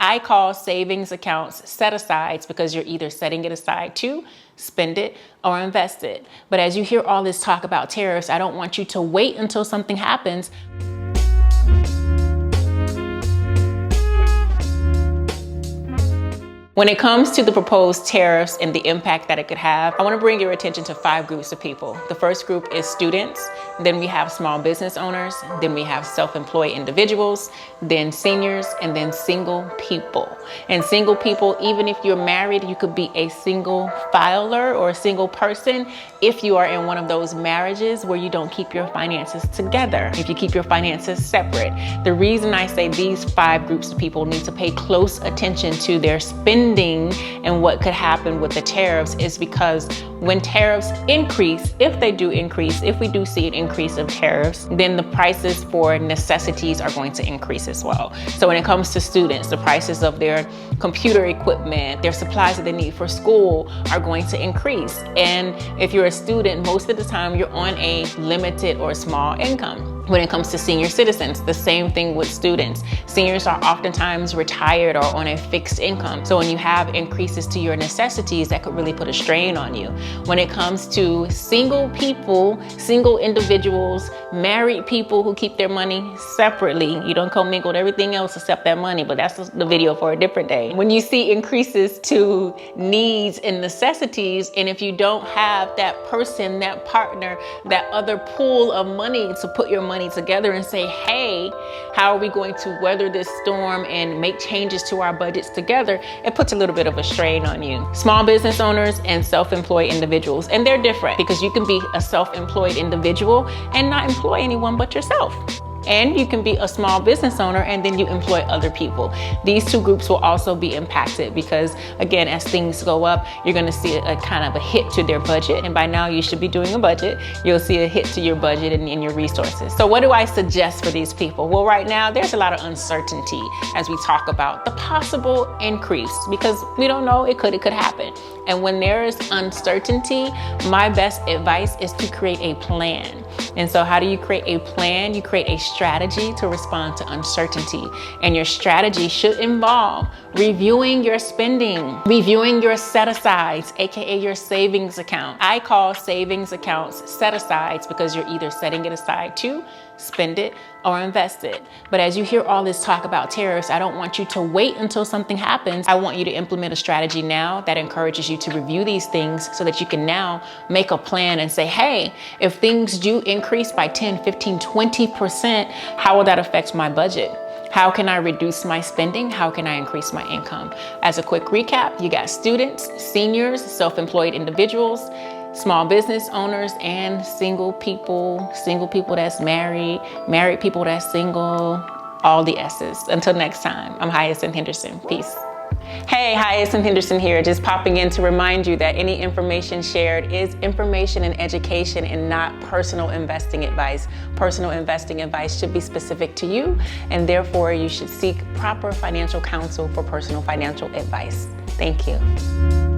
I call savings accounts set-asides because you're either setting it aside to spend it or invest it. But as you hear all this talk about tariffs, I don't want you to wait until something happens. When it comes to the proposed tariffs and the impact that it could have, I want to bring your attention to 5 groups of people. The first group is students, then we have small business owners, then we have self-employed individuals, then seniors, and then single people. And single people, even if you're married, you could be a single filer or a single person if you are in one of those marriages where you don't keep your finances together, if you keep your finances separate. The reason I say these 5 groups of people need to pay close attention to their spending and what could happen with the tariffs is because when tariffs increase, if they do increase, if we do see an increase of tariffs, then the prices for necessities are going to increase as well. So when it comes to students, the prices of their computer equipment, their supplies that they need for school are going to increase. And if you're a student, most of the time you're on a limited or small income. When it comes to senior citizens, the same thing with students. Seniors are oftentimes retired or on a fixed income. So when you have increases to your necessities, that could really put a strain on you. When it comes to single people, single individuals, married people who keep their money separately, you don't commingle with everything else except that money, but that's the video for a different day. When you see increases to needs and necessities, and if you don't have that person, that partner, that other pool of money to put your money together and say, hey, how are we going to weather this storm and make changes to our budgets together? It puts a little bit of a strain on you. Small business owners and self-employed individuals, and they're different because you can be a self-employed individual and not employ anyone but yourself. And you can be a small business owner and then you employ other people. These 2 groups will also be impacted because, again, as things go up, you're going to see a kind of a hit to their budget. And by now you should be doing a budget. You'll see a hit to your budget and your resources. So what do I suggest for these people? Well, right now there's a lot of uncertainty as we talk about the possible increase because we don't know, it could happen. And when there is uncertainty, my best advice is to create a plan. And so how do you create a plan? You create a strategy to respond to uncertainty. And your strategy should involve reviewing your spending, reviewing your set-asides, aka your savings account. I call savings accounts set-asides because you're either setting it aside to spend it or invest it. But as you hear all this talk about tariffs, I don't want you to wait until something happens. I want you to implement a strategy now that encourages you to review these things so that you can now make a plan and say, hey, if things do increase by 10, 15, 20%, how will that affect my budget? How can I reduce my spending? How can I increase my income? As a quick recap, you got students, seniors, self-employed individuals, small business owners, and single people that's married, married people that's single, all the S's. Until next time, I'm Hyacinth Henderson. Peace. Hey, Hyacinth Henderson here, just popping in to remind you that any information shared is information and education and not personal investing advice. Personal investing advice should be specific to you, and therefore you should seek proper financial counsel for personal financial advice. Thank you.